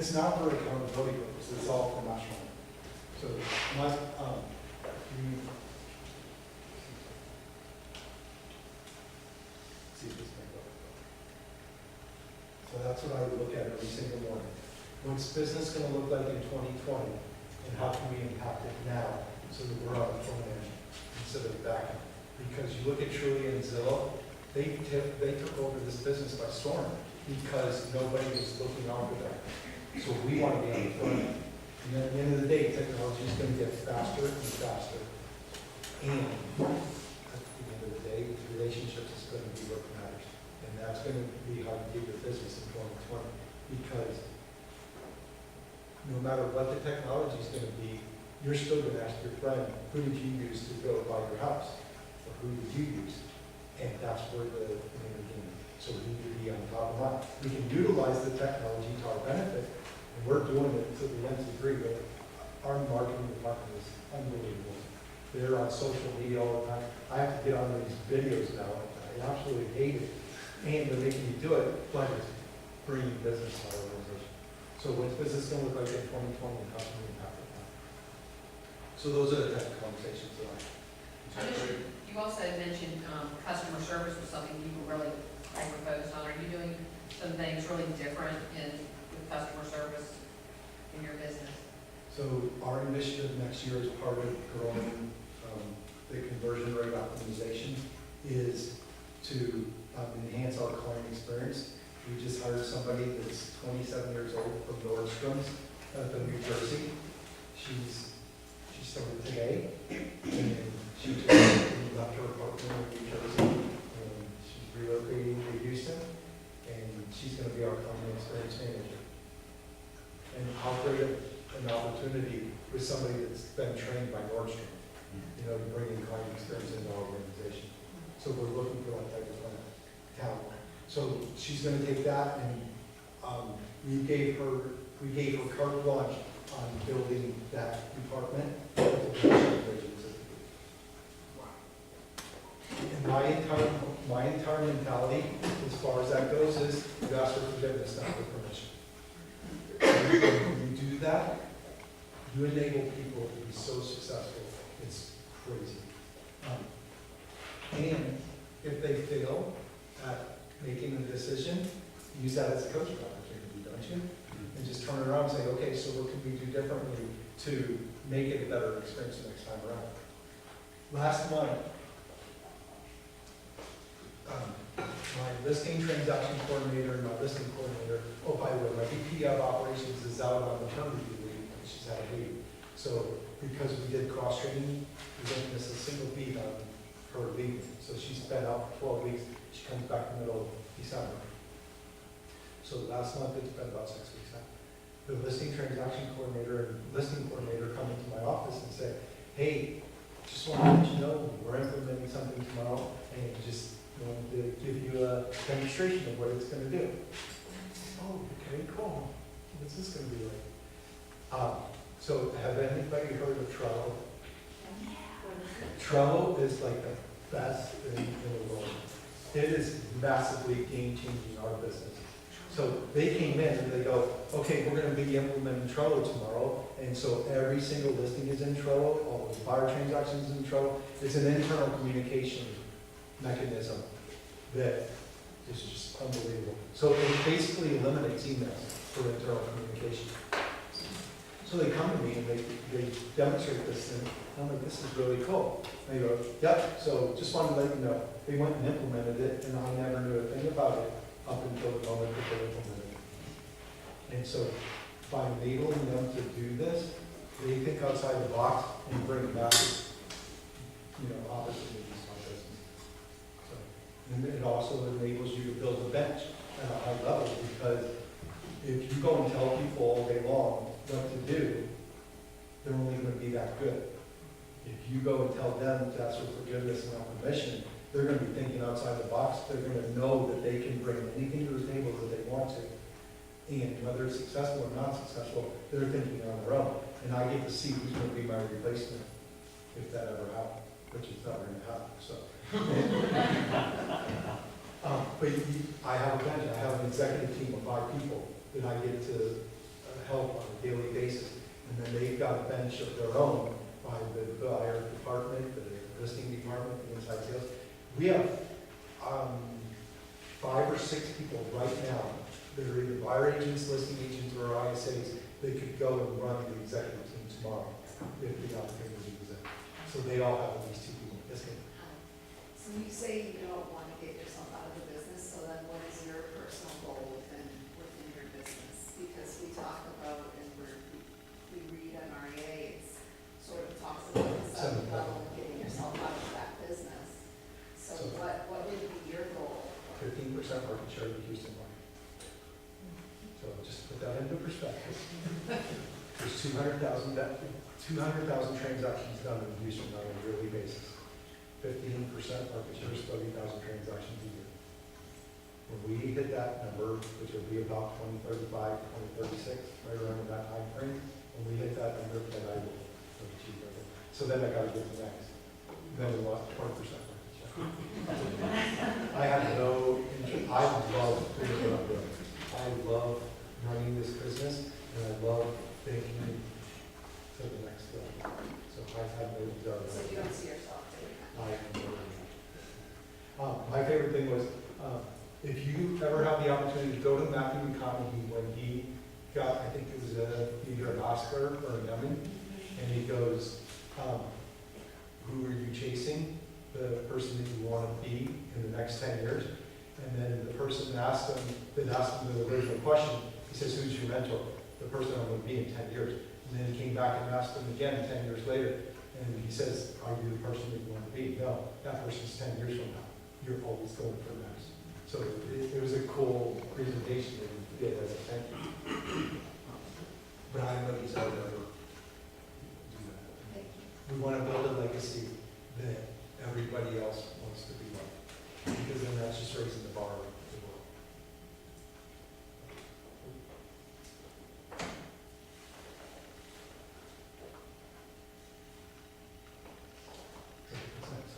it's not for accountability purposes, it's all for national. So, my, you, see if this may go. So that's what I would look at every single morning. What's business gonna look like in 2020, and how can we impact it now, so that we're on the front end instead of the back end? Because you look at Truly and Zillow, they took over this business by storm, because nobody was looking out for that. So we want to be on the front end. And then at the end of the day, technology is going to get faster and faster. And at the end of the day, relationships is going to be what matters. And that's going to be how you get your business in 2020. Because no matter what the technology is going to be, you're still going to ask your friend, who did you use to go buy your house? Or who did you use? And that's where the name of the game. So we need to be on top of that. We can utilize the technology to our benefit, and we're doing it to the nth degree, but our marketing department is unbelievable. They're on social media all the time. I have to get on these videos now. I absolutely hate it. And they're making me do it, but it's bringing business to our organization. So what's business going to look like in 2020 and how can we impact it now? So those are the type of conversations that You also mentioned customer service was something people really hyper-focused on. Are you doing some things really different with customer service in your business? So our initiative next year as part of growing the conversion rate optimization is to enhance our client experience. We just hired somebody that's 27 years old from Nordstrom's up in New Jersey. She started today, and she just left her apartment in New Jersey, and she's relocating to Houston, and she's going to be our client experience manager. And how great an opportunity with somebody that's been trained by Nordstrom, you know, to bring in client experience into our organization. So we're looking for that type of talent. So she's going to take that, and we gave her carte blanche on building that department. And my entire mentality, as far as that goes, is you ask for forgiveness, not for permission. When you do that, you enable people to be so successful. It's crazy. And if they fail at making a decision, use that as a coaching opportunity, don't you? And just turn it around and say, okay, so what can we do differently to make it a better experience the next time around? Last month, my listing transaction coordinator and my listing coordinator, oh, by the way, my VP of operations is out on maternity leave. She's had a baby. So because we did cross-training, we didn't miss a single beat on her leaving. So she's been out for 12 weeks. She comes back in the middle of December. So last month, it's been about 6 weeks now. The listing transaction coordinator and listing coordinator come into my office and say, hey, just want to let you know we're implementing something tomorrow, and just wanted to give you a demonstration of what it's going to do. Oh, okay, cool. What's this going to be like? So have anybody heard of Trello? Trello is like the best thing in the world. It is massively game-changing our business. So they came in and they go, okay, we're going to be implementing Trello tomorrow, and so every single listing is in Trello, all the buyer transactions in Trello. It's an internal communication mechanism that is just unbelievable. So it basically eliminates emails for internal communication. So they come to me and they demonstrate this, and I'm like, this is really cool. And they go, yep, so just wanted to let you know, they went and implemented it, and I never knew a thing about it up until the moment that they implemented it. And so by enabling them to do this, they think outside the box and bring back, opportunities like this. So, and it also enables you to build a bench at a high level, because if you go and tell people all day long what to do, they're only going to be that good. If you go and tell them to ask for forgiveness and not permission, they're going to be thinking outside the box. They're going to know that they can bring anything to the table that they want to. And whether it's successful or not successful, they're thinking on their own. And I get to see who's going to be my replacement if that ever happens, which is never going to happen. So, but I have a bench. I have an executive team of 5 people that I get to a bench of their own by the buyer department, the listing department, the inside sales. We have 5 or 6 people right now that are either buyer agents, listing agents, or ISAs. They could go and run the executive team tomorrow if the opportunity was there. So they all have at least 2 people. Yes, ma'am. So you say you don't want to get yourself out of the business, so then what is your personal goal within your business? Because we talk about, and we read on REA, it's sort of talks about the 7th level of getting yourself out of that business. So what would be your goal? 15% market share of the Houston market. So just put that into perspective. There's 200,000 transactions done in Houston on a yearly basis. 15% market share is 30,000 transactions a year. When we hit that number, which will be about 2035, 2036, right around that time frame, when we hit that number, then I will achieve it. So then I gotta get the next. Then we want 20% market share. I have no interest, I love doing what I'm doing. I love running this business, and I love thinking to the next level. So I have no desire. So you don't see yourself doing that? I am doing that. My favorite thing was, if you ever have the opportunity to go to Matthew McConaughey when he got, I think it was either an Oscar or an Emmy, and he goes, who are you chasing? The person that you want to be in the next 10 years. And then the person that asked him the original question, he says, who's your mentor? The person I'm going to be in 10 years. And then he came back and asked him again 10 years later. And he says, are you the person that you want to be? No, that person's 10 years from now. You're always going for the next. So it was a cool presentation that he did as a thank you. But I have no desire to ever do that. Thank you. We want to build a legacy that everybody else wants to be like. Because then that's just raising the bar of the world.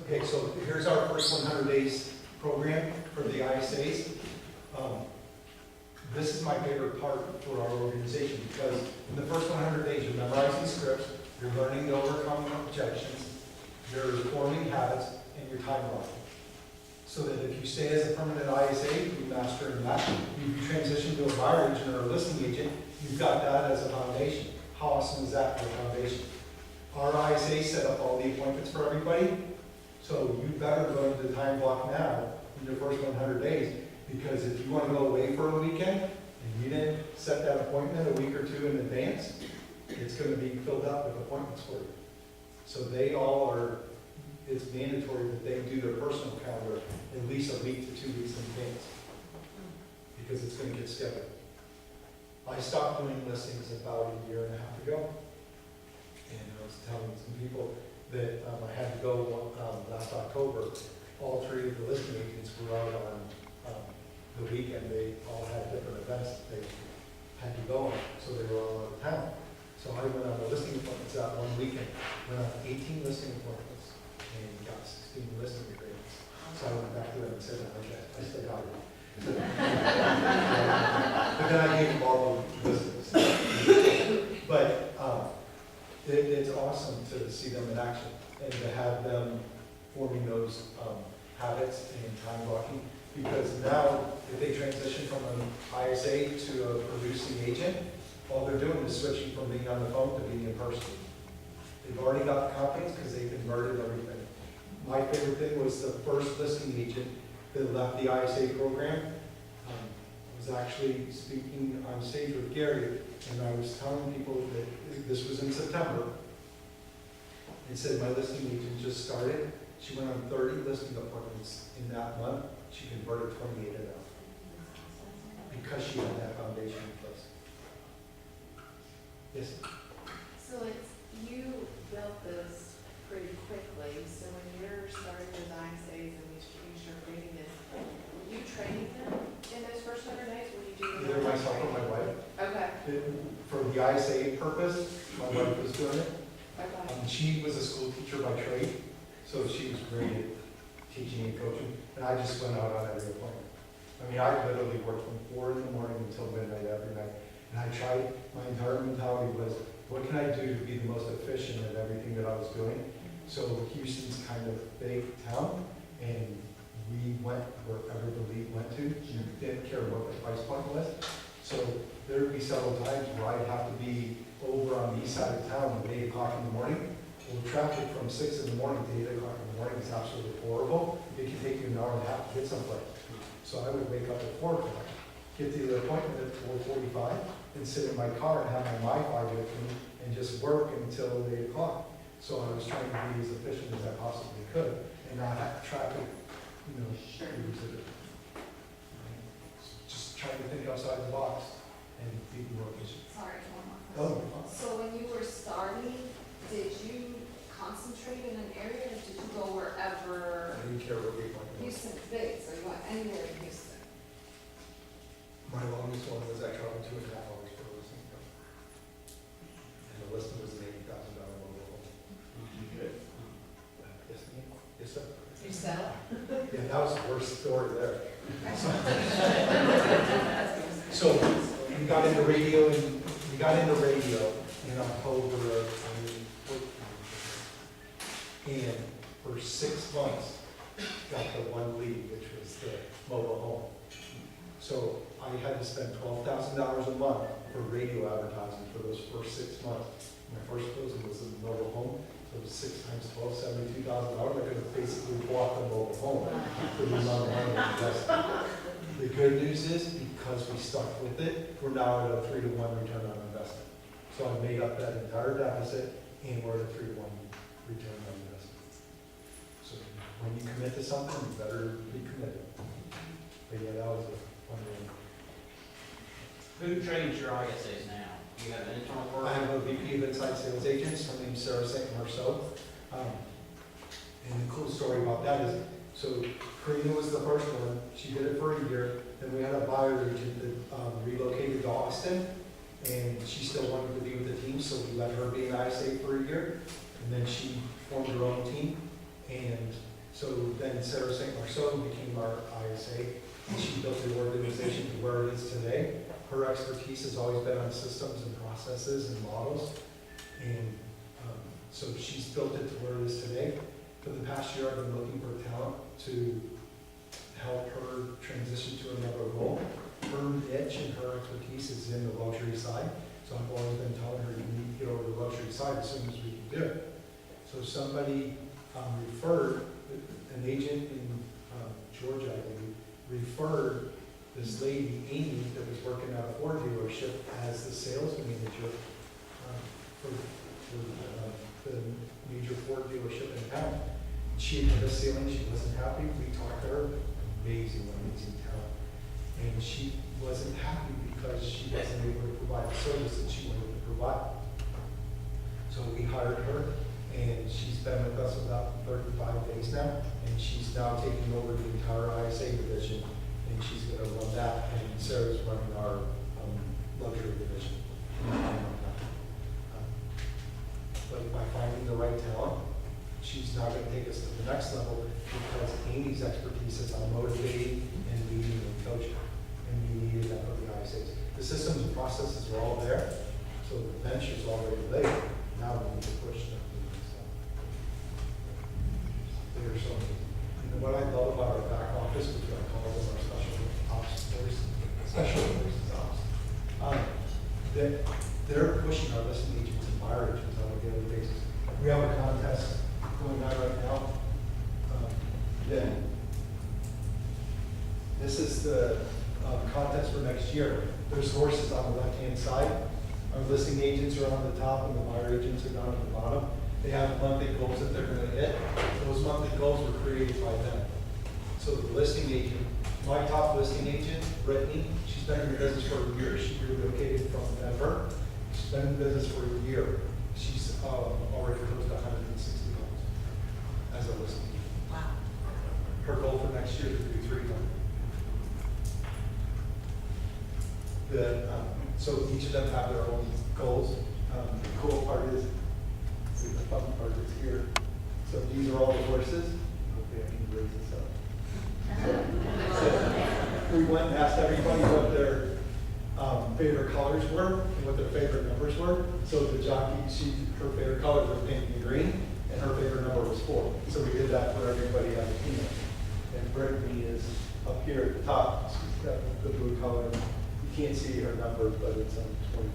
Okay, so here's our first 100 days program for the ISAs. This is my favorite part for our organization because in the first 100 days you're memorizing scripts, you're learning to overcome objections, you're forming habits, and you're time blocking. So that if you stay as a permanent ISA, you master in that. You transition to a buyer agent or a listing agent, you've got that as a foundation. How awesome is that for a foundation? Our ISA set up all the appointments for everybody, so you better learn the time block now in your first 100 days, because if you want to go away for a weekend and you didn't set that appointment a week or 2 in advance, it's going to be filled up with appointments for you. So they all are, it's mandatory that they do their personal calendar at least a week to 2 weeks in advance, because it's going to get scheduled. I stopped doing listings about a year and a half ago, and I was telling some people that I had to go last October. All 3 of the listing agents were out on the weekend. They all had different events that they had to go on, so they were all out of town. So I went on the listing appointments that one weekend, went on 18 listing appointments, and got 16 listing agreements. So I went back to them and said, okay, I still got it. But then I gave them all the listings. But it's awesome to see them in action and to have them forming those habits and time blocking. Because now, if they transition from an ISA to a producing agent, all they're doing is switching from being on the phone to being in person. They've already got the confidence because they've converted everything. My favorite thing was the first listing agent that left the ISA program. I was actually speaking on stage with Gary, and I was telling people that this was in September. It said my listing agent just started. She went on 30 listing appointments in that month. She converted 28 of them because she had that foundation in place. Yes? So it's, you built this pretty quickly, so when you're starting with ISAs and you start creating this, were you training them in those first 100 days? Were you doing Either myself or my wife. Okay, For the ISA purpose, my wife was doing it. okay. She was a school teacher by trade, so she was great at teaching and coaching, and I just went out on every appointment. I mean, I literally worked from 4 in the morning until midnight every night. And I tried, my entire mentality was, what can I do to be the most efficient at everything that I was doing? So Houston's kind of big town, and we went wherever the lead went to. We didn't care what the price point was. So there would be several times where I'd have to be over on the east side of town at 8 o'clock in the morning. Well, traffic from 6 in the morning to 8 o'clock in the morning is absolutely horrible. It can take you an hour and a half to get someplace. So I would wake up at 4 o'clock, get to the appointment at 4:45, and sit in my car and have my Wi-Fi with me and just work until 8 o'clock. So I was trying to be as efficient as I possibly could and not have traffic, Sure. just trying to think outside the box and be more efficient. Sorry, one more question. Oh, So when you were starting, did you concentrate in an area, or did you go wherever? I didn't care what we went. Houston's big, so you went anywhere in Houston. My longest one was I traveled 2.5 hours for a listing. And the listing was an $80,000 mobile home. Yes, ma'am. Yes, sir. You sell? Yeah, that was the worst story there. So we got into radio in October of 2014. And for 6 months, got the one lead, which was the mobile home. So I had to spend $12,000 a month for radio advertising for those first 6 months. My first closing was a mobile home, so it was 6 times 12, $72,000. I could have basically bought the mobile home for the amount of money I invested. The good news is, because we stuck with it, we're now at a 3-to-1 return on investment. So I made up that entire deficit, and we're at a 3-to-1 return on investment. So when you commit to something, you better be committed. But yeah, that was a fun one. Who trains your ISAs now? You have an internal I person? have a VP of Inside Sales Agents, her name's Sarah St. Marceau. And the cool story about that is, so Karina was the first one, she did it for a year, then we had a buyer agent that relocated to Austin, and she still wanted to be with the team, so we let her be an ISA for a year, and then she formed her own team, and so then Sarah St. Marceau became our ISA, and she built the organization to where it is today. Her expertise has always been on systems and processes and models, and so she's built it to where it is today. For the past year, I've been looking for talent to help her transition to another role. Her niche and her expertise is in the luxury side, so I've always been telling her you need to get over the luxury side as soon as we can do it. So somebody referred, an agent in Georgia, I believe, referred this lady, Amy, that was working at a Ford dealership as the sales manager for the major Ford dealership in town. She had hit a ceiling, she wasn't happy, we talked to her, amazing talent. And she wasn't happy because she wasn't able to provide the service that she wanted to provide. So we hired her, and she's been with us about 35 days now, and she's now taking over the entire ISA division, and she's gonna run that, and Sarah's running our luxury division. But by finding the right talent, she's now gonna take us to the next level, because Amy's expertise is on motivating and leading and coaching, and we needed that for the ISAs. The systems and processes are all there, so the bench is already laid. Now we need to push them to the next level. There's some, and what I love about our back office, which I call them our special ops force, special forces ops, that they're pushing our listing agents and buyer agents on a daily basis. We have a contest going on right now. This is the contest for next year. There's horses on the left-hand side. Our listing agents are on the top and the buyer agents are down at the bottom. They have monthly goals that they're gonna hit. Those monthly goals were created by them. So the listing agent, my top listing agent, Brittany, she's been in the business for a year. She relocated from Denver. She's been in business for a year. She's already closed 160 homes as a listing agent. Wow. Her goal for next year is to do 300. So each of them have their own goals. The cool part is, see the fun part is here. So these are all the horses. Hopefully I can raise this up. So we went and asked everybody what their favorite colors colors were and what their favorite numbers were. So the jockey, her favorite colors were pink and green, and her favorite number was 4. So we did that for everybody on the team. And Brittany is up here at the top. She's got the blue color. You can't see her number, but it's on 21.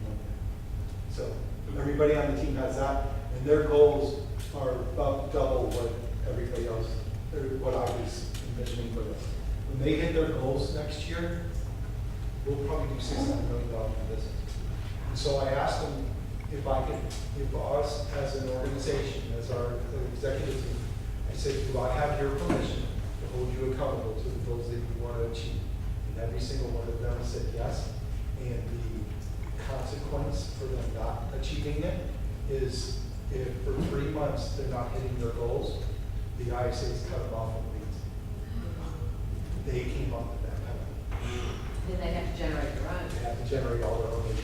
So everybody on the team has that, and their goals are about double what everybody else, or what I was envisioning for them. When they hit their goals next year, we'll probably do $600 million in business. And so I asked them if us as an organization, as our executive team, I said, do I have your permission to hold you accountable to the goals that you want to achieve? And every single one of them said yes. And the consequence for them not achieving it is if for 3 months they're not hitting their goals, the ISAs cut them off of leads. They came up with that penalty. Then they have to generate their own. They have to generate all their own leads.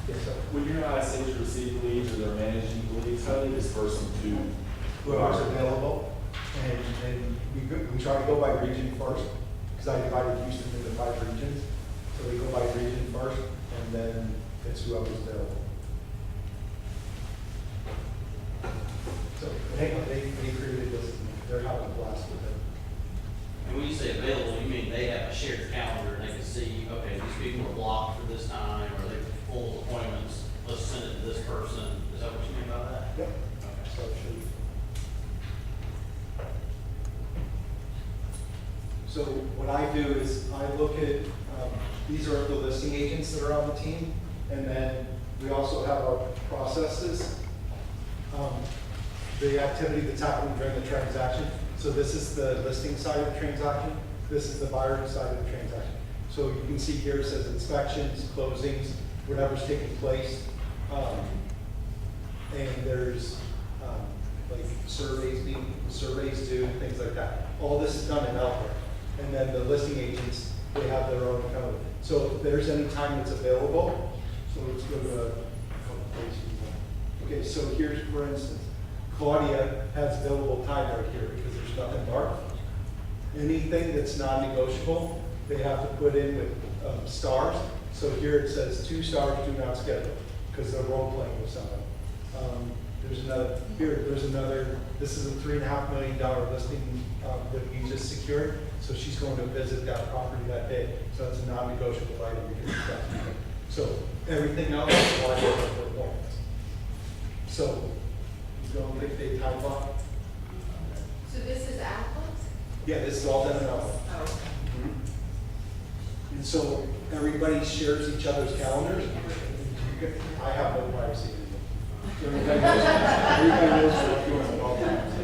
Yes, sir. When your ISAs receive leads or they're managing leads, how do they disperse them to? Whoever's available, and we try to go by region first, because I divided Houston into 5 regions. So we go by region first, and then it's whoever's available. So, they created this, and they're having a blast with it. And when you say available, you mean they have a shared calendar and they can see, okay, these people are blocked for this time, or they're full appointments, let's send it to this person. Is that what you mean by that? Yep. Okay. So it should. So what I do is I look at, these are the listing agents that are on the team, and then we also have our processes. The activity that's happening during the transaction. So this is the listing side of the transaction. This is the buyer side of the transaction. So you can see here it says inspections, closings, whatever's taking place. And there's like surveys due, things like that. All this is done in Outlook. And then the listing agents, they have their own account. So if there's any time that's available, so let's go to a couple places. Okay, so here's, for instance, Claudia has available time right here because there's nothing marked. Anything that's non-negotiable, they have to put in with stars. So here it says 2 stars, do not schedule, because they're role playing with someone. There's another, this is a $3.5 million listing that we just secured. So she's going to visit that property that day. So it's a non-negotiable item. So everything else is wide open for appointments. So you don't think they time block? So this is Outlook? Yeah, this is all done in Outlook. Oh. And so everybody shares each other's calendars. I have no privacy. Everybody knows what's going on at all times.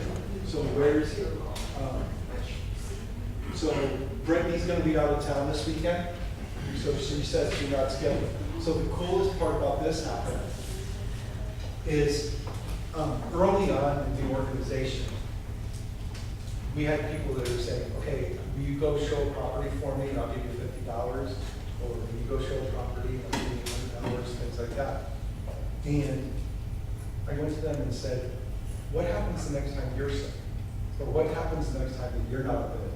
So where's, so Brittany's gonna be out of town this weekend. So she says she's not scheduled. So the coolest part about this happened is early on in the organization, we had people that were saying, okay, will you go show a property for me and I'll give you $50? Or will you go show a property and I'll give you $100, things like that. And I went to them and said, what happens the next time you're sick? Or what happens the next time that you're not available?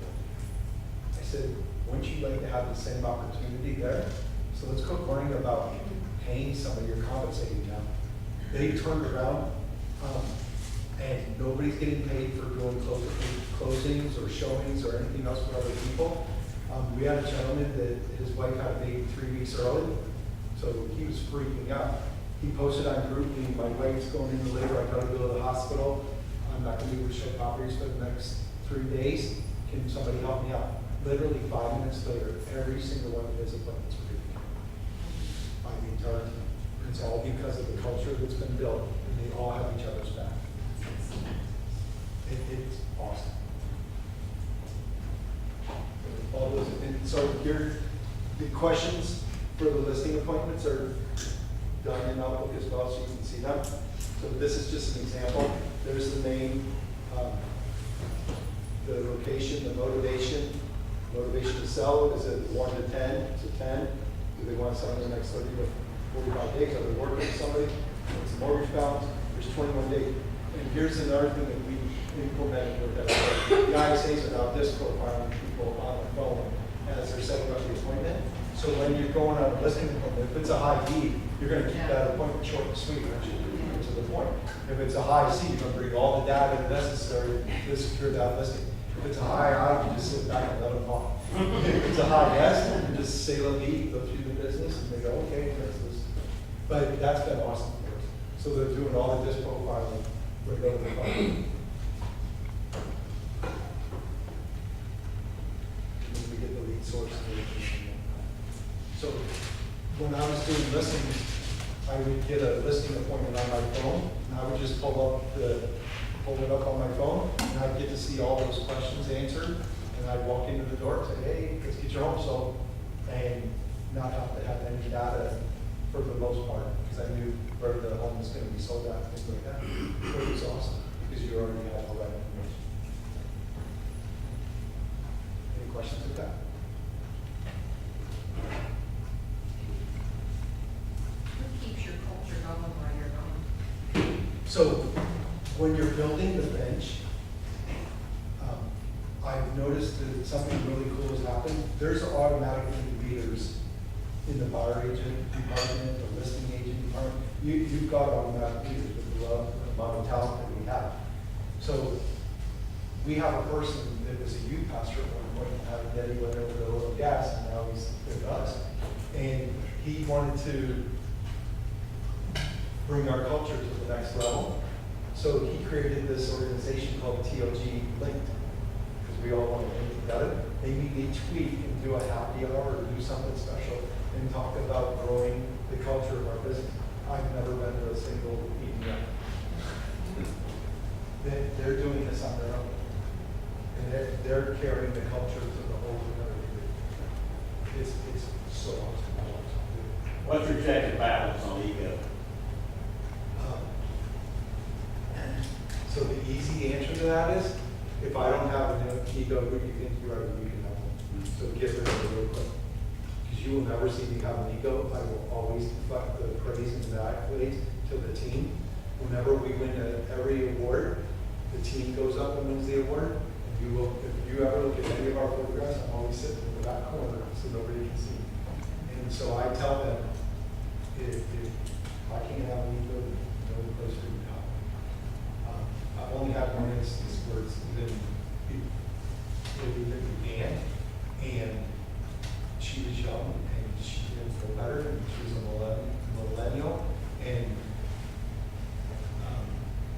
I said, wouldn't you like to have the same opportunity there? So let's quit worrying about paying somebody or compensating them. They turned around, and nobody's getting paid for doing closings or showings or anything else for other people. We had a gentleman that his wife had a baby 3 weeks early, so he was freaking out. He posted on GroupMe, my wife's going in labor, I gotta go to the hospital. I'm not gonna be able to show properties for the next 3 days. Can somebody help me out? Literally 5 minutes later, every single one of his appointments were taken by the entire team. It's all because of the culture that's been built, and they all have each other's back. It's awesome. All those, and so here, the questions for the listing appointments are done in Outlook as well, so you can see them. So this is just an example. There's the name, the location, the motivation. Motivation to sell, is it 1 to 10? It's a 10. Do they want to sell in the next 30 to 45 days? Are they working with somebody? It's a mortgage balance. There's 21 days. And here's another thing that we implemented with that. The ISAs are now disprofiling people on the phone as they're setting up the appointment. So when you're going on a listing appointment, if it's a high D, you're gonna keep that appointment short and sweet, aren't you? To the point. If it's a high C, you're gonna bring all the data necessary to secure that listing. If it's a high I, you just sit back and let them talk. If it's a high S, you just say, let me go through the business, and they go, okay, that's this. But that's been awesome for us. So they're doing all the disc profiling right over the phone. We get the lead source. So when I was doing listings, I would get a listing appointment on my phone, and I would just pull it up on my phone, and I'd get to see all those questions answered, and I'd walk into the door and say, hey, let's get your home sold, and not have to have any data for the most part, because I knew where the home was gonna be sold at, things like that. But it was awesome, because you already had all that information. Any questions with that? Who keeps your culture going while you're gone? So when you're building the bench, I've noticed that something really cool has happened. There's automatically leaders in the buyer agent department, the listing agent department. You've got automatic leaders with the amount of talent that we have. So we have a person that was a youth pastor at one point, having Daddy went over to oil and gas, and now he's with us. And he wanted to bring our culture to the next level. So he created this organization called TOG Linked, because we all want to link together. They meet each week and do a happy hour or do something special and talk about growing the culture of our business. I've never been to a single meeting yet. They're doing this on their own. And they're carrying the culture to the whole other degree. It's so awesome. What's your check and balance on ego? So the easy answer to that is, if I don't have an ego, who do you think you are, you can have one. So get rid of it real quick. Because you will never see me have an ego. I will always deflect the praise and the accolades to the team. Whenever we win every award, the team goes up and wins the award. And you will, if you ever look at any of our photographs, I'm always sitting in the back corner so nobody can see. And so I tell them, if I can't have an ego, no place for you to have. I've only had one instance where it's even began, and she was young, and she didn't feel better, and she was a millennial, and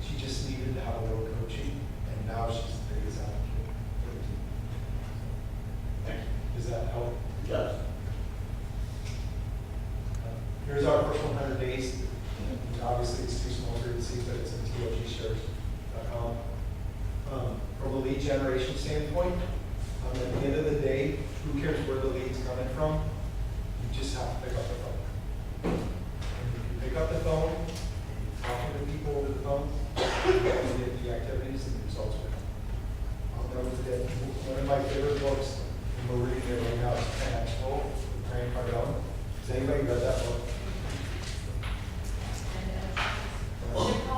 she just needed to have a little coaching, and now she's the biggest advocate for the team. Thank you. Does that help? It does. Here's our first 100 days. Obviously, it's too small for you to see, but it's in TLGshares.com. From a lead generation standpoint, at the end of the day, who cares where the lead's coming from? You just have to pick up the phone. And if you pick up the phone, talking to people over the phone, you get the activities and the results will come. I'll never forget, one of my favorite books, and we're reading it right now, is 10X Rule with Grant Cardone. Has anybody read that book?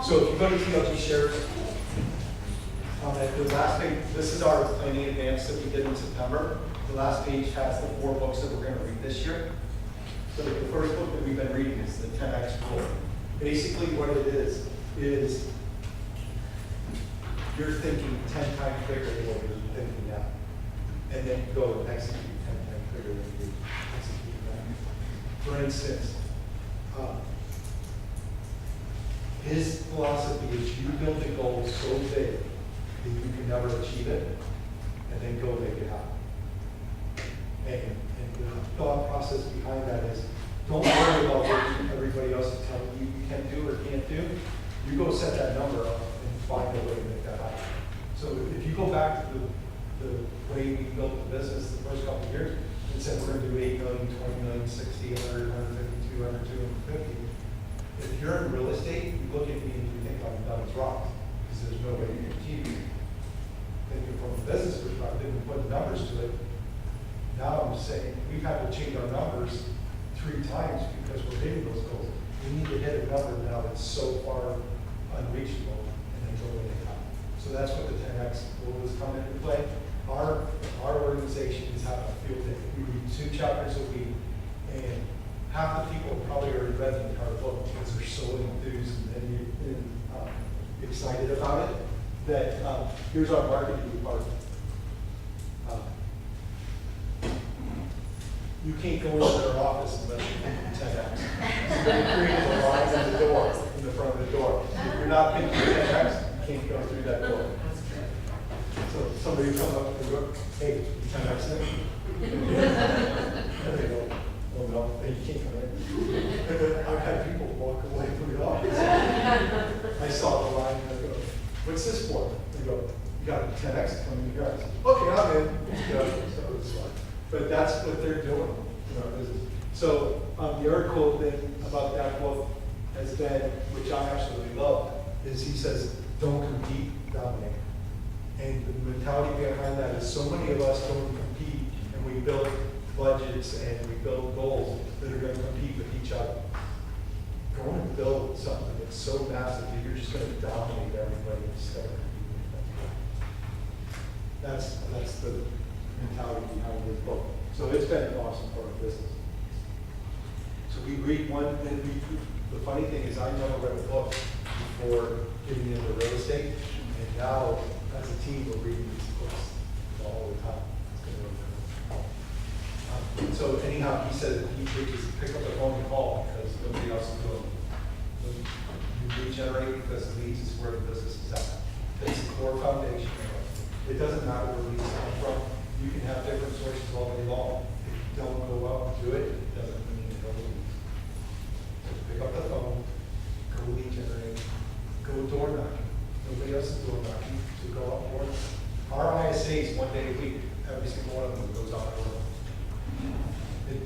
So if you go to TLG Shares, at the last page, this is our planning advance that we did in September. The last page has the 4 books that we're going to read this year. So the first book that we've been reading is the 10X Rule. Basically what it is you're thinking 10 times bigger than what you're thinking now. And then you go and execute 10 times bigger than you execute now. For instance, his philosophy is you build a goal so big that you can never achieve it, and then go make it happen. And the thought process behind that is, don't worry about what everybody else is telling you you can do or can't do. You go set that number up and find a way to make that happen. So if you go back to the way we built the business the first couple of years, and said we're going to do 8 million, 20 million, 60, 100, 150, 200, 250. If you're in real estate, you look at me and you think I'm dumb as rocks, because there's no way you can achieve it. Thinking from a business perspective and put numbers to it, now I'm saying we've had to change our numbers 3 times because we're hitting those goals. We need to hit a number now that's so far unreachable and then go make it happen. So that's what the 10X rule has come into play. Our organization is having a field day. We read 2 chapters a week, And half the people probably already read the entire book because they're so enthused and excited about it, that here's our marketing department. You can't go into their office unless you pay 10X. So they created a line in the door, in the front of the door. If you're not paying 10X, you can't go through that door. So somebody will come up and go, hey, you 10X in? And they go, oh no, you can't come in. I've had people walk away from the office. I saw the line and I go, what's this for? They go, you got a 10X coming in here. I said, okay, I'm in. You know, so it's fine. But that's what they're doing in our business. So the other cool thing about that book has been, which I absolutely love, is he says, don't compete, dominate. And the mentality behind that is so many of us don't compete, and we build budgets and we build goals that are going to compete with each other. Go and build something that's so massive that you're just going to dominate everybody instead of competing with them. That's the mentality behind this book. So it's been awesome for our business. So we read one, and the funny thing is I never read a book before getting into real estate, and now as a team we're reading these books all the time. It's been really cool. So anyhow, he said that he would just pick up the phone and call because nobody else is doing it. When you lead generate because leads is where the business is at. It's the core foundation. It doesn't matter where leads come from. You can have different sources all day long. If you don't go out and do it, it doesn't mean you don't lead. So pick up the phone, go lead generate, go door knocking. Nobody else is door knocking, so go out door knocking. Our ISAs, 1 day a week, every single one of them goes out door knocking.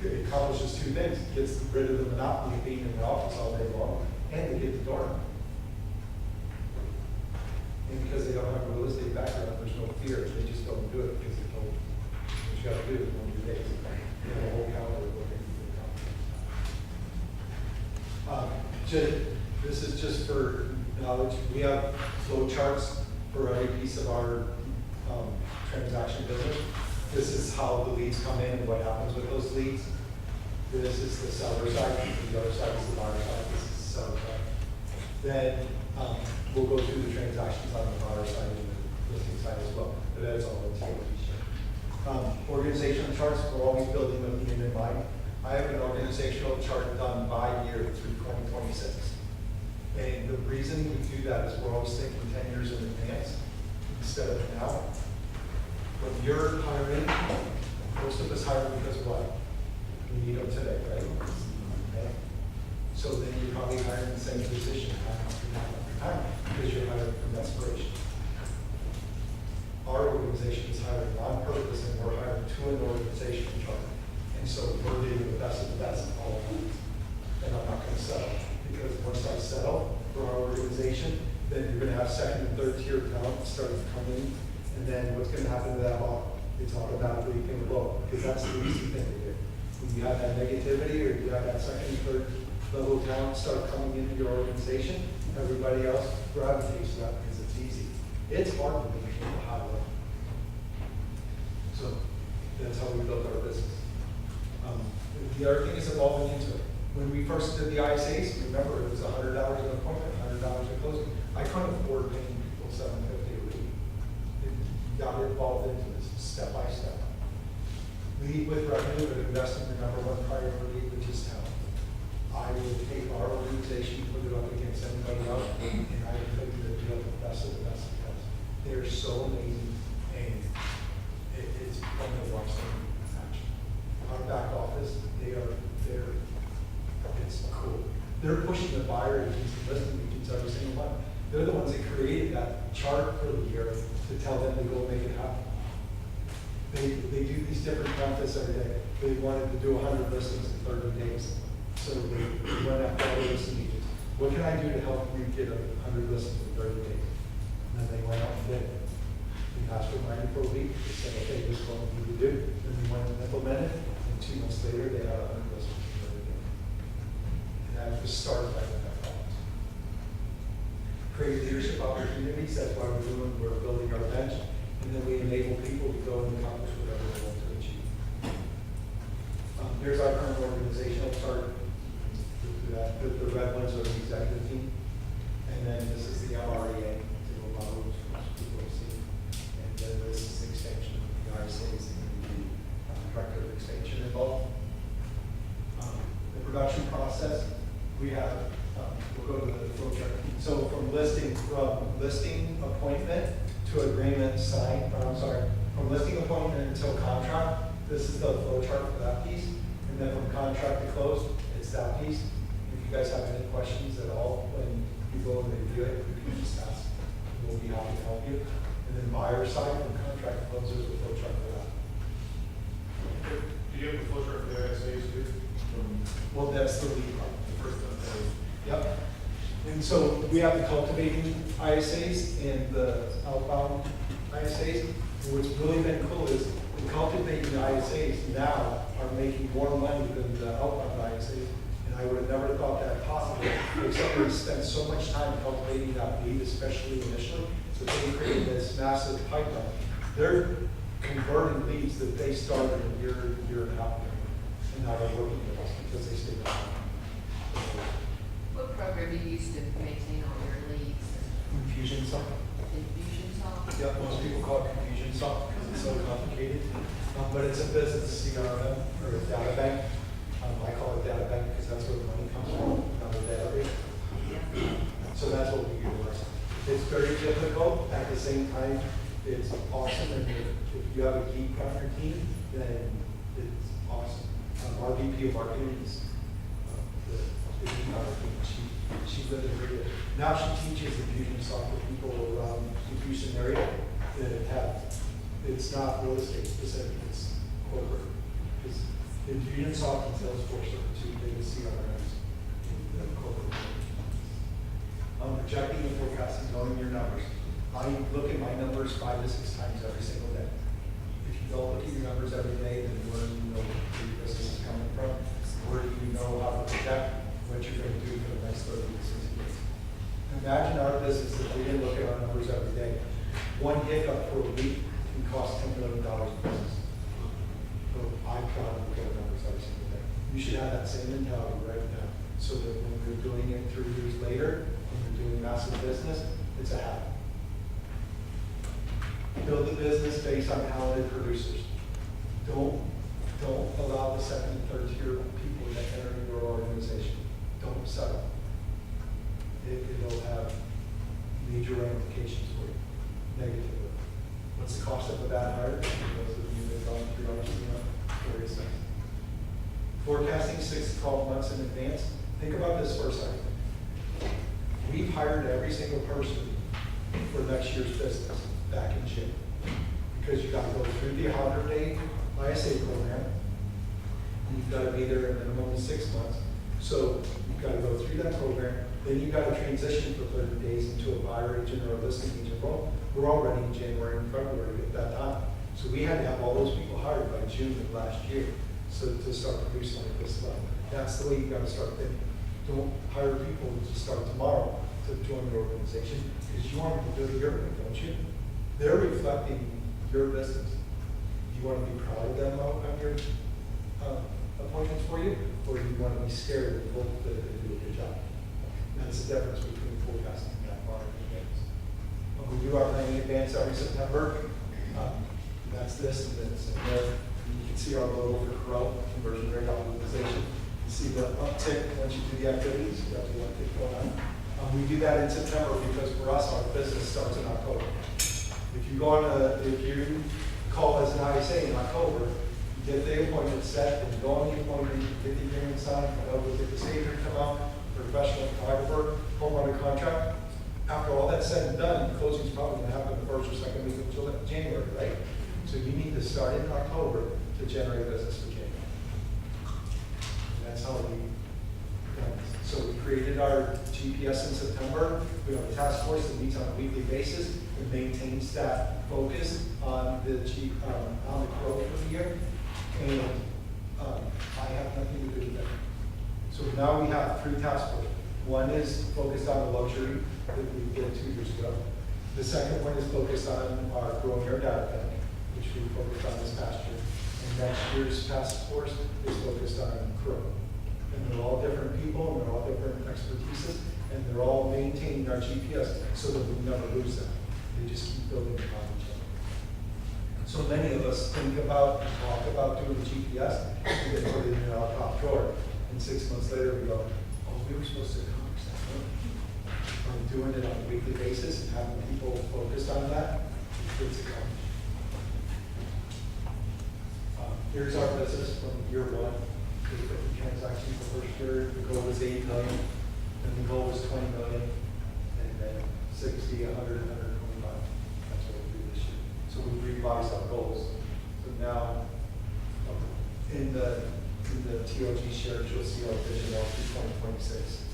It accomplishes two things. It gets rid of the monopoly of being in the office all day long, and they get the door knocking. And because they don't have a real estate background, there's no fear. They just don't do it because they're told what you got to do in 1 days. They have a whole calendar of what they can do. This is just for knowledge. We have flow charts for every piece of our transaction business. This is how the leads come in and what happens with those leads. This is the seller side. The other side is the buyer side. This is the seller side. Then we'll go through the transactions on the buyer side and the listing side as well. But that's all that's going to be shared. Organizational charts, we're always building them with the end in mind. I have an organizational chart done by year through 2026. And the reason we do that is we're always thinking 10 years in advance instead of now. When you're hiring, most of us hire because of what? We need them today, right? Okay. So then you're probably hiring the same position time after time because you're hiring from desperation. Our organization is hiring on purpose and we're hiring to an organizational chart. And so we're getting the best of the best of all of them. And I'm not going to settle because once I settle for our organization, then you're going to have second and third tier talent start to come in. And then what's going to happen to that all? It's automatically going to blow because that's the easy thing to do. When you have that negativity or you have that second and third level talent start coming into your organization, everybody else gravitates to that because it's easy. It's hard to make people high level. So that's how we built our business. The other thing is evolving into it. When we first did the ISAs, remember it was $100 an appointment, $100 a closing. I couldn't afford paying people $750 a week. Got involved into this step by step. Lead with revenue, but invest in the number one priority, which is talent. I will take our organization, put it up against anybody else, and I will put the deal the best of the best of the best. They're so amazing, and it's fun to watch them in action. Our back office, it's cool. They're pushing the buyer and listing agents every single month. They're the ones that created that chart for the year to tell them to go make it happen. They do these different contests every day. They wanted to do 100 listings in 30 days. So they went after all the listing agents. What can I do to help you get 100 listings in 30 days? And then they went out and did it. We asked for money for a week. They said, okay, this is what we need to do. And we went and implemented it. And 2 months later, they had 100 listings in 30 days. And that was started by that process. Create leadership opportunities. That's why we're building our bench. And then we enable people to go and accomplish whatever they want to achieve. Here's our current organization. organizational chart. The red ones are the executive team. And then this is the MREA, to a lot of people have seen. And then this is the extension of the RSA's and the director of extension involved. The production process, we have, we'll go to the flow chart. So from listing appointment to agreement signed, or I'm sorry, from listing appointment until contract, this is the flow chart for that piece. And then from contract to close, it's that piece. If you guys have any questions at all, when you go and review it, you can just ask. We'll be happy to help you. And then buyer side, from contract to close, there's a flow chart for that. Do you have the flow chart for the ISAs too? Well, that's the lead part. The first one. Yep. And so we have the cultivating ISAs and the outbound ISAs. And what's really been cool is the cultivating ISAs now are making more money than the outbound ISAs. And I would have never thought that possible, except we spent so much time cultivating that lead, especially initially. So they created this massive pipeline. They're converting leads that they started a year and a half ago. And now they're working with us because they stayed on. What program do you use to maintain all your leads? Infusionsoft. Infusionsoft? Yep, most people call it Infusionsoft because it's so complicated. But it's a business CRM or a data bank. I call it data bank because that's where the money comes from, not a database. So that's what we utilize. It's very difficult. At the same time, it's awesome. And if you have a geek on your team, then it's awesome. Our VP of marketing is the geek on our team. She's living through it. Now she teaches Infusionsoft to people around the Houston area that have, it's not real estate specific, it's corporate. Because Infusionsoft and Salesforce are the two biggest CRMs in the corporate world. Projecting and forecasting, knowing your numbers. I look at my numbers 5 to 6 times every single day. If you don't look at your numbers every day, then where do you know where your business is coming from? Where do you know how to project what you're going to do for the next 30 to 60 days? Imagine our business if we didn't look at our numbers every day. One hiccup for a week can cost $10 million in business. So I'm trying to look at our numbers every single day. You should have that same mentality right now, so that when we're doing it 3 years later, when we're doing massive business, it's a habit. Build the business based on talented producers. Don't allow the second and third tier people that enter your organization. Don't settle. It'll have major ramifications for you, negatively. What's the cost of a bad hire? Those of you that have gone through our various things. Forecasting 6 to 12 months in advance. Think about this for a second. We've hired every single person for next year's business back in June. Because you got to go through the 100-day ISA program. And you've got to be there a minimum of 6 months. So you've got to go through that program. Then you've got to transition for 30 days into a buyer agent or a listing agent role. We're already in January and February at that time. So we had to have all those people hired by June of last year. So to start producing at this level. That's the way you got to start thinking. Don't hire people to start tomorrow to join your organization because you want them to do your thing, don't you? They're reflecting your business. Do you want to be proud of them on your appointments for you, or do you want to be scared and hope that they do a good job? And that's the difference between forecasting and planning in advance. When we do our planning in advance every September, that's this and this. And there you can see our logo for Crow, conversion rate optimization. You see the uptick once you do the activities, you have the uptick going on. We do that in September because for us, our business starts in October. If you call as an ISA in October, you get the appointment set, and you go on the appointment, you get the agreement signed, you get the statement come out, professional photographer, homeowner contract. After all that's said and done, closing's probably going to happen the first or second week of January, right? So you need to start in October to generate business for January. And that's how we. So we created our GPS in September. We have a task force that meets on a weekly basis and maintains that focus on the growth for the year. And I have nothing to do with that. So now we have 3 task forces. One is focused on the luxury that we did 2 years ago. The second one is focused on our growing our data bank, which we focused on this past year. And next year's task force is focused on Crow. and they're all different people, and they're all different expertises, and they're all maintaining our GPS so that we never lose them. They just keep building upon each other. So many of us think about, talk about doing GPS, and then put it in our top drawer, and 6 months later we go, oh, we were supposed to accomplish that. Weren't we?" Doing it on a weekly basis and having people focused on that, it's accomplished. Here's our business from year one, 50 transactions the first year, the goal was 8 million, and the goal was 20 million, and then 60, 100, 125. That's what we do this year. So we revised our goals. So now, in the TOG shares, you'll see our vision out through 2026.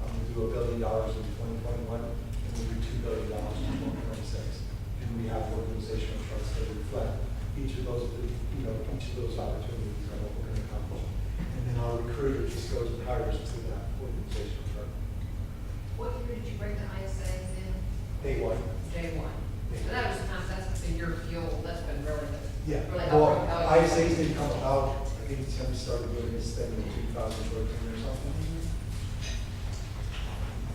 We do $1 billion in 2021, and we do $2 billion in 2026. And we have organizational charts that reflect each of those, each of those opportunities and what we're going to accomplish. And then our recruiter just goes and hires to that organizational chart. What year did you bring the ISAs in? Day one. Day one. So that was kind of, that's been your fuel, that's been really good. Yeah. Really Well, helpful. How you- ISAs didn't come about, I think Tim started doing this thing in 2014 or something.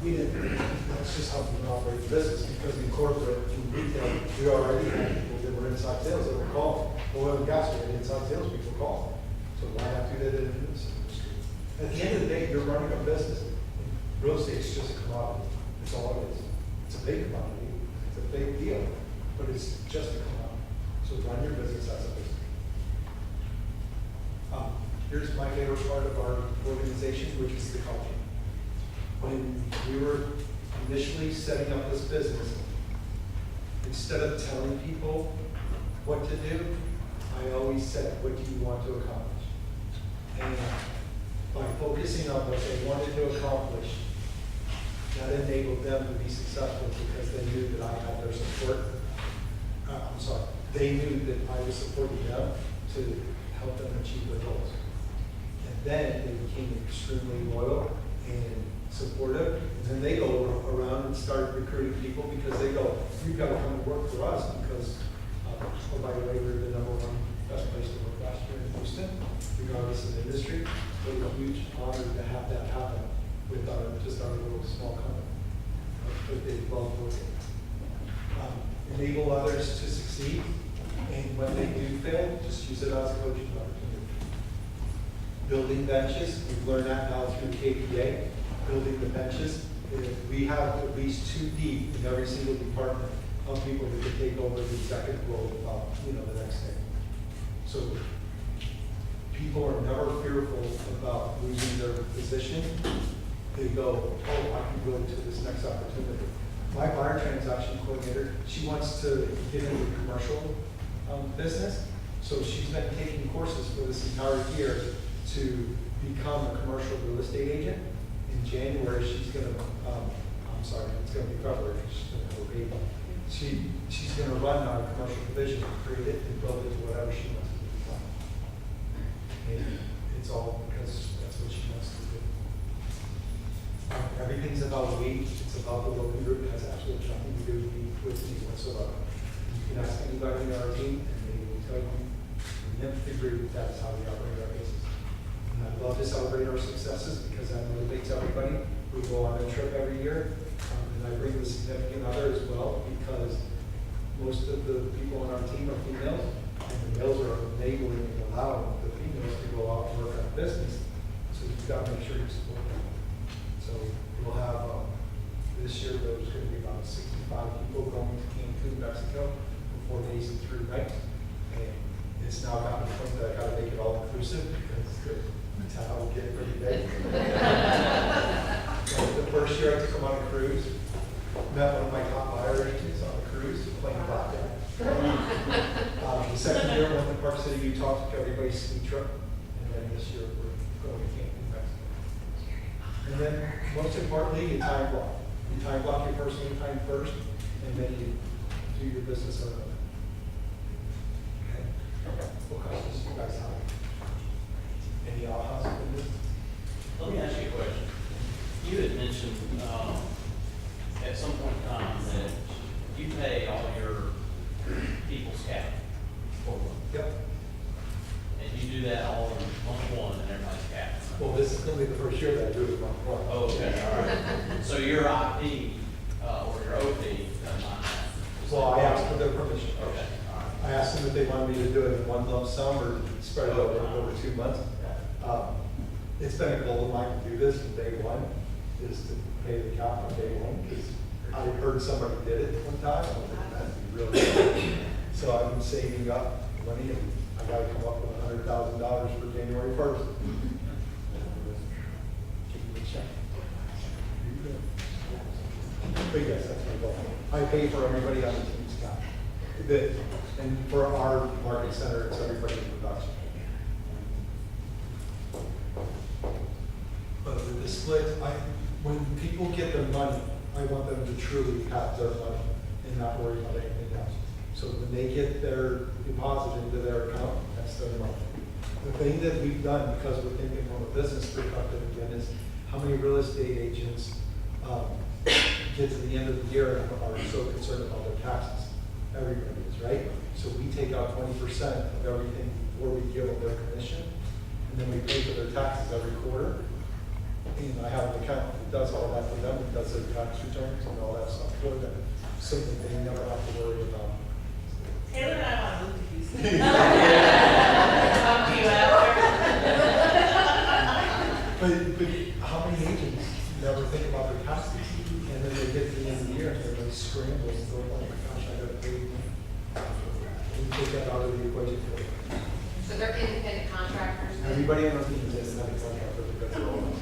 We didn't, that's just how we operate the business, because in corporate, in retail, we already had people that were inside sales that were calling. Oil and gas, we had inside sales people calling. So why not do that in the industry? At the end of the day, you're running a business. Real estate is just a commodity. That's all it is. It's a big commodity. It's a big deal, but it's just a commodity. So run your business as a business. Here's my favorite part of our organization, which is the culture. When we were initially setting up this business, instead of telling people what to do, I always said, what do you want to accomplish? And by focusing on what they wanted to accomplish, that enabled them to be successful because they knew that I had their support. They knew that I was supporting them to help them achieve their goals. And then they became extremely loyal and supportive, and then they go around and start recruiting people because they go, you've got to come and work for us because, oh, by the way, we're the #1 best place to work last year in Houston, regardless of industry. What a huge honor to have that happen with just our little small company. But they love working. Enable others to succeed, and when they do fail, just use it as a coaching opportunity. Building benches, we've learned that now through KPA. Building the benches, we have at least 2 deep in every single department of people that can take over the executive role the next day. So people are never fearful about losing their position. They go, oh, I can go into this next opportunity. My buyer transaction coordinator, she wants to get into the commercial business, so she's been taking courses for this entire year to become a commercial real estate agent. In January, she's going to, it's going to be February, she's going to have a baby. She's going to run our commercial division, create it, and build it to whatever she wants to become. And it's all because that's what she wants to do. Everything's about we, it's about the Lokan group, it has absolutely nothing to do with me whatsoever. You can ask anybody in our team, and they will tell you, we never agree with that is how we operate our business. And I love to celebrate our successes because that motivates everybody. We go on a trip every year, and I bring the significant other as well because most of the people on our team are females, and the males are enabling and allowing the females to go out and work on business. So you've got to make sure you support them. So we'll have, this year there's going to be about 65 people going to Cancun, Mexico for 4 days and 3 nights. And it's now gotten to the point that I got to make it all inclusive because the town will get pretty big. The first year I took them on a cruise, met one of my top buyer agents on a cruise, playing blackjack. The second year, went to Park City, Utah, took everybody's ski trip. And then this year we're going to Cancun, Mexico. And then most importantly, you time block. You time block your personal time first, and then you do your business around it. Okay? What questions do you guys have? Any ahas in this? Let me ask you a question. You had mentioned, at some point in time that you pay all your people's cap for them. Yep. And you do that all in month 1 and everybody's cap. Well, this is going to be the first your IP, or your OP does not have. Well, I asked for their permission. Okay, all right. I asked them if they wanted me to do it in one lump sum or spread it over 2 months. It's been a goal of mine to do this from day one, is to pay the cap on day one, because I heard somebody did it one time, and I was like, that'd be really good. So I've been saving up money, and I gotta come up with $100,000 for January 1st. Give me a check. But yes, that's my goal. I pay for everybody on the team's cap. And for our market center, it's everybody in production. But with the split, when people get their money, I want them to truly have their money and not worry about anything else. So when they get their deposit into their account, that's their money. The thing that we've done, because we're thinking from a business perspective again, is how many real estate agents get to the end of the year and are so concerned about their taxes. Everybody is, right? So we take out 20% of everything before we give them their commission, and then we pay for their taxes every quarter. And I have an account that does all that for them, and does their tax returns and all that stuff for them, so that they never have to worry about. Taylor and I want to move to Houston. Talk to you after. But how many agents never think about their taxes, and then they get to the end of the year and they're like scrambling, and go, oh my gosh, I gotta pay. We take that out of the equation for them. So they're independent contractors? then? Everybody on our team is independent contractor because they're all.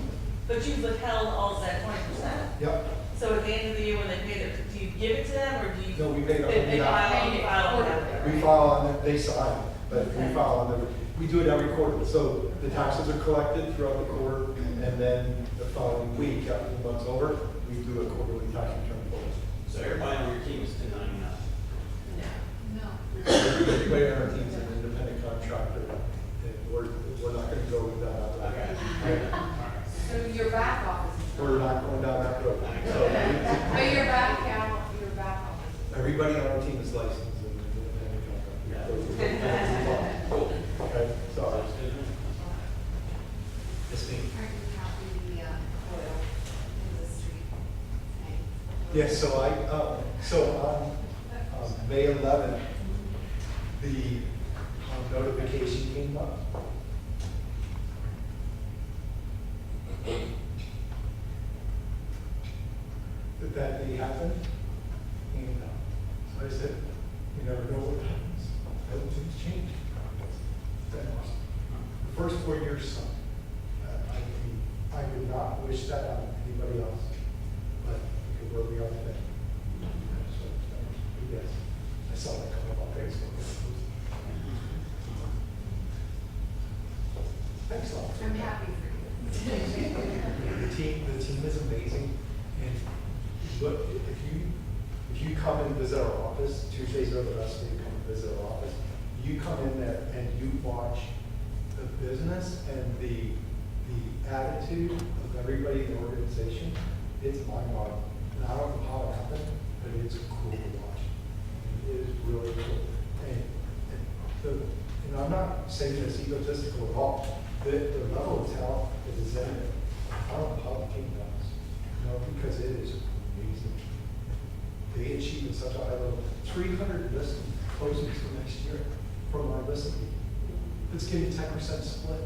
But you've withheld all that 20%. Yep. So at the end of the year, when they pay their, do you give it to them or do you? No, we pay them. They file, Pay it file on quarterly, that. We file on it, they sign, but we Okay. file on them, we do it every quarter. So the taxes are collected throughout the quarter, and then the following week, after the month's over, we do a quarterly tax return for it. So everybody on your team is 1099. No. Everybody on our team is an independent contractor, and we're not gonna go with that. Okay. So your back office is. We're not going down that road. So But your back office. everybody on our team is licensed as an independent contractor. Cool. Okay, sorry. Sounds good. Yes, ma'am. Are you happy the oil industry thing? Yes, so on May 11th, the notification came up. That day happened, and so I said, you never know what happens. Everything's changed. Then the first 4 years sucked. I would not wish that on anybody else, but look at where we are today. So, yes, I saw that come up on Facebook. Thanks a lot. I'm happy for you. The team is amazing, and look, if you come and visit our office, Tuesdays are the best day to come and visit our office. You come in there and you watch the business and the attitude of everybody in the organization, it's mind-boggling. And I don't know how it happened, but it's cool to watch. It is really cool. And I'm not saying this egotistical at all. The level of talent that is in it, I don't know how the team does, because it is amazing. They achieve at such a high level. 300 listing closings for next year from our listing. It's getting 10% split.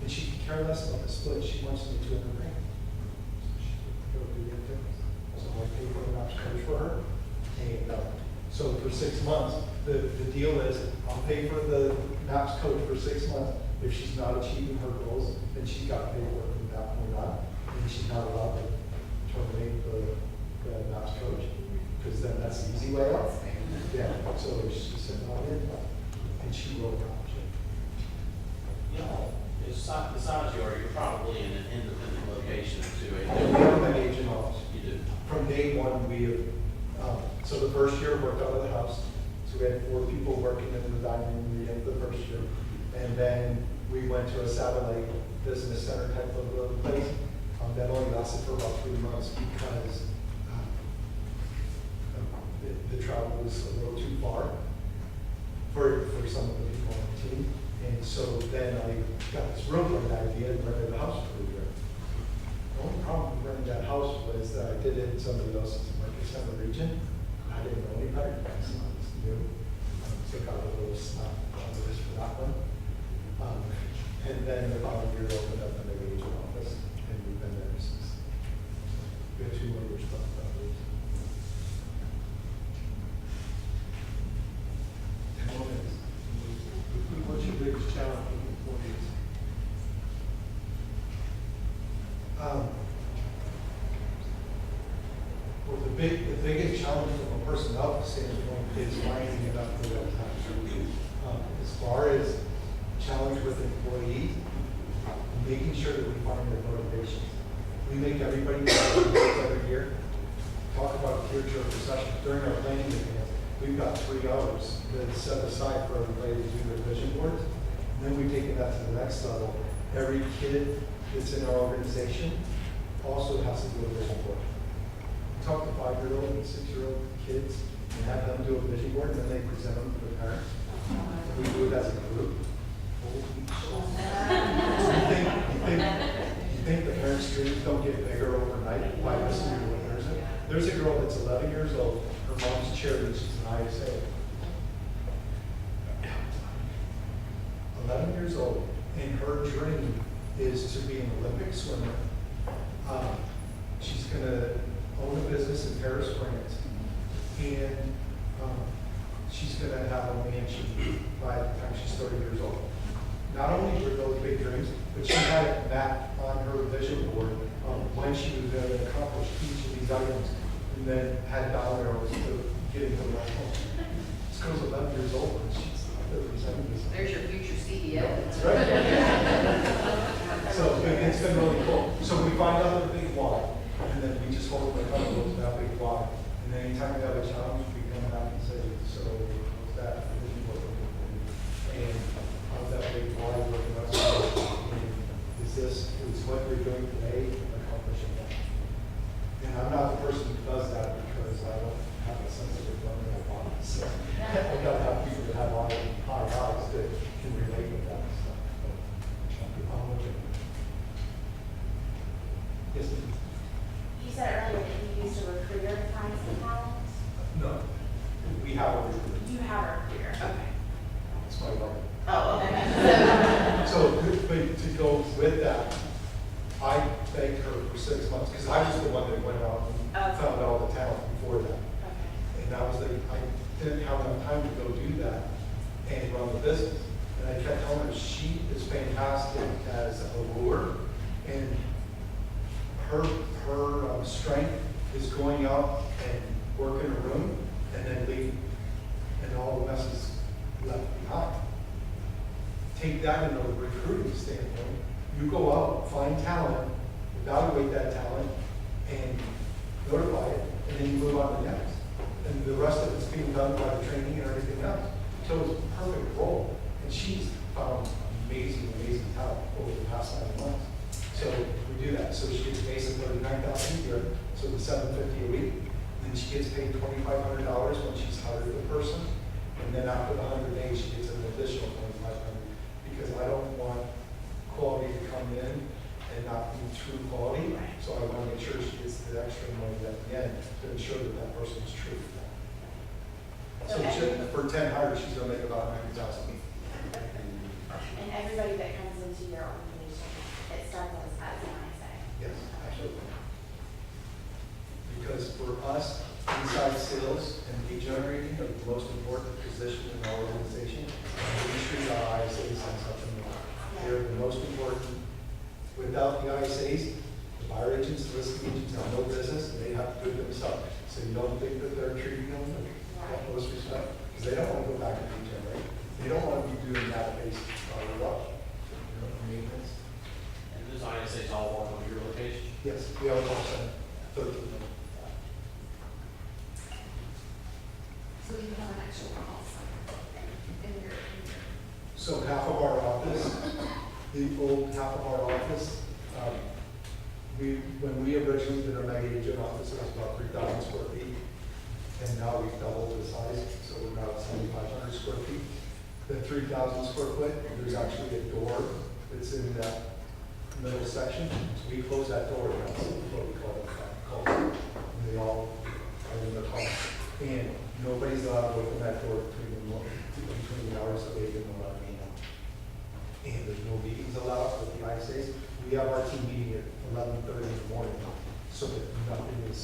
And she can care less about the split. She wants to be 200 grand. So she can go do that difference. So I pay for an option coach for her. And so for 6 months, the deal is I'll pay for the MAPS coach for 6 months. If she's not achieving her goals, then she's got to pay for it from that point on. And she's not allowed to terminate the MAPS coach, because then that's the easy way out. Yeah, so she said, no, I didn't. And she will accomplish it. You know, the size you are, you're probably in an independent location to We a. have an agent office. You do. From day one, we have, so the first year worked out of the house. So we had 4 people working in the dining room the end of the first year. And then we went to a satellite business center type of a place. That only lasted for about 3 months because the travel was a little too far for some of the people on the team. And so then I got this real great idea and rented a house for a year. The only problem with running that house was that I did it in somebody else's Market Center region. I didn't know any better, so I was new. So got a little snap on the list for that one. And then about a year opened up an agent office, and we've been there since. We have 2 more years left. What's your biggest challenge with employees? Well, the biggest challenge from a personnel standpoint is finding enough for that time. As far as challenge with employees, making sure that we find their motivations. We make everybody every year talk about the future of recession. During our planning meetings, we've got 3 hours that's set aside for everybody to do their vision boards. And then we've taken that to the next level. Every kid that's in our organization also has to do a vision board. We talk to 5-year-old and 6-year-old kids and have them do a vision board, and then they present them to the parents. We do it as a group. You think the parents' dreams don't get bigger overnight by listening to what they're saying? There's a girl that's 11 years old. Her mom's charity, she's an ISA. 11 years old, and her dream is to be an Olympic swimmer. She's going to own a business in Paris, France, and she's going to have a mansion by the time she's 30 years old. Not only were those big dreams, but she had it mapped on her vision board when she was going to accomplish each of these items, and then had dollar arrows to getting them right home. This girl's 11 years old, and she's 37 years old. There's your future CEO. That's right. So it's been really cool. So we find out the big why, and then we just hold them accountable to that big why. And then anytime we have a challenge, we come out and say, so how's that vision working? And how's that big why working out? Is what we're doing today accomplishing that? And I'm not the person who does that because I don't have a sensitive bone in my body. So I've got to have people that have high eyes that can relate with that stuff. I'm looking. Yes, ma'am. You said earlier that you used a recruiter to find some talent. No, we have a recruiter. You have a recruiter, okay. It's my wife. Oh, okay. So, but to go with that, I begged her for 6 months, because I was the one that went out and found all the talent before that. Okay. And I didn't have enough time to go do that and run the business. And I kept telling her, she is fantastic as a lure, and her strength is going out and working a room and then leaving, and all the messes left behind. Take that into a recruiting standpoint. You go out, find talent, evaluate that talent, and notify it, and then you move on to the next. And the rest of it's being done by the training and everything else. So it's a perfect role. And she's found amazing talent over the past 9 months. So we do that. So she gets paid $39,000 a year, so the $750 a week. And then she gets paid $2,500 when she's hired the person. And then after the 100 days, she gets an additional $2,500, because I don't want quality to come in and not be true quality. So I want to make sure she gets the extra money at the end to ensure that that person is true for that. So for 10 hires, she's going to make about $90,000. And everybody that comes into your organization, it starts as an ISA. Yes, absolutely. Because for us, inside sales and lead generating are the most important position in our organization. We treat our ISAs as something more. They're the most important. Without the ISAs, the buyer agents, the listing agents have no business, and they have to do it themselves. So you don't think that they're treating them with utmost respect, because they don't want to go back and lead generate. They don't want to be doing database maintenance. And those ISAs all work on your location? Yes, we have 13. So you have an actual call center in your. So half of our office, the old half of our office, when we originally did our mega agent office, it was about 3,000 square feet. And now we've doubled the size, so we're now at 7,500 square feet. The 3,000 square foot, there's actually a door that's in that middle section, so we close that door, and that's what we call it, calls. And they all are in the car. And nobody's allowed to open that door between the hours of 8 and 11 a.m. And there's no meetings allowed with the ISAs. We have our team meeting at 11:30 in the morning, so that nothing is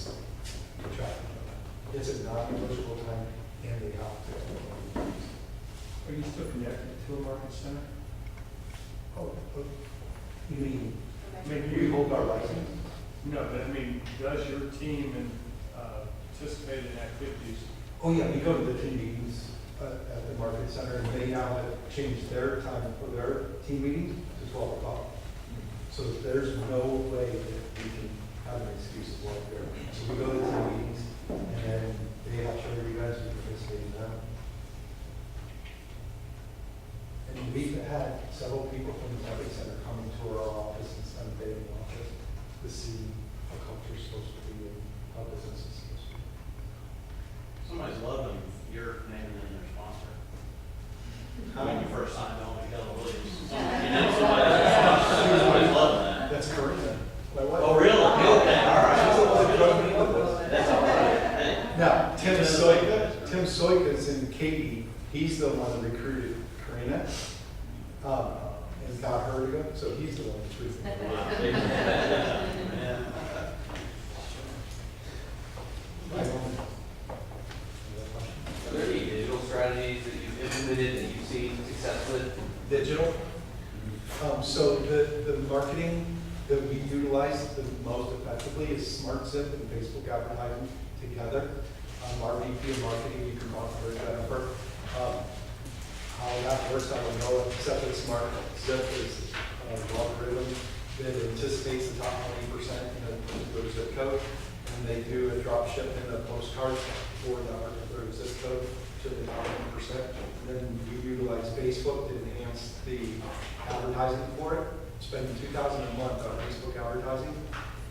attracted. It's a non-negotiable time, and they have to. Are you still connected to a market center? Oh, you mean, I mean, we hold our license? No, but I mean, does your team and, participate in activities? Oh, yeah, we go to the team meetings at the market center, and they now have changed their time for their team meetings to 12 o'clock. So there's no way that we can have an excuse of work there. So we go to the team meetings, and then they have to show you guys who participate in them. And we've had several people from the market center come into our office and spend a day in the office to see how culture's supposed to be and how business is supposed to be. Somebody's loving your naming in their sponsor. When you first signed on with Keller Williams. Somebody's loving that. That's correct. My wife. Oh, really? Okay, all right. She's the one that drove me with us. That's all right. Hey. Now, Tim Soika's in Katy, he's the one that recruited Karina, and got her to go, so he's the one that's recruiting. Man. Are there any digital strategies that you've implemented that you've seen success with? Digital. So the marketing that we utilize the most effectively is SmartZip and Facebook advertising together. Our VP of marketing, you can call her Jennifer. How that works, I don't know, except that SmartZip is an algorithm that anticipates the top 20% in a particular zip code. And they do a drop shipment of postcards for that particular zip code to the top 1%. And then we utilize Facebook to enhance the advertising for it. Spending $2,000 a month on Facebook advertising,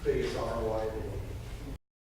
biggest ROI they will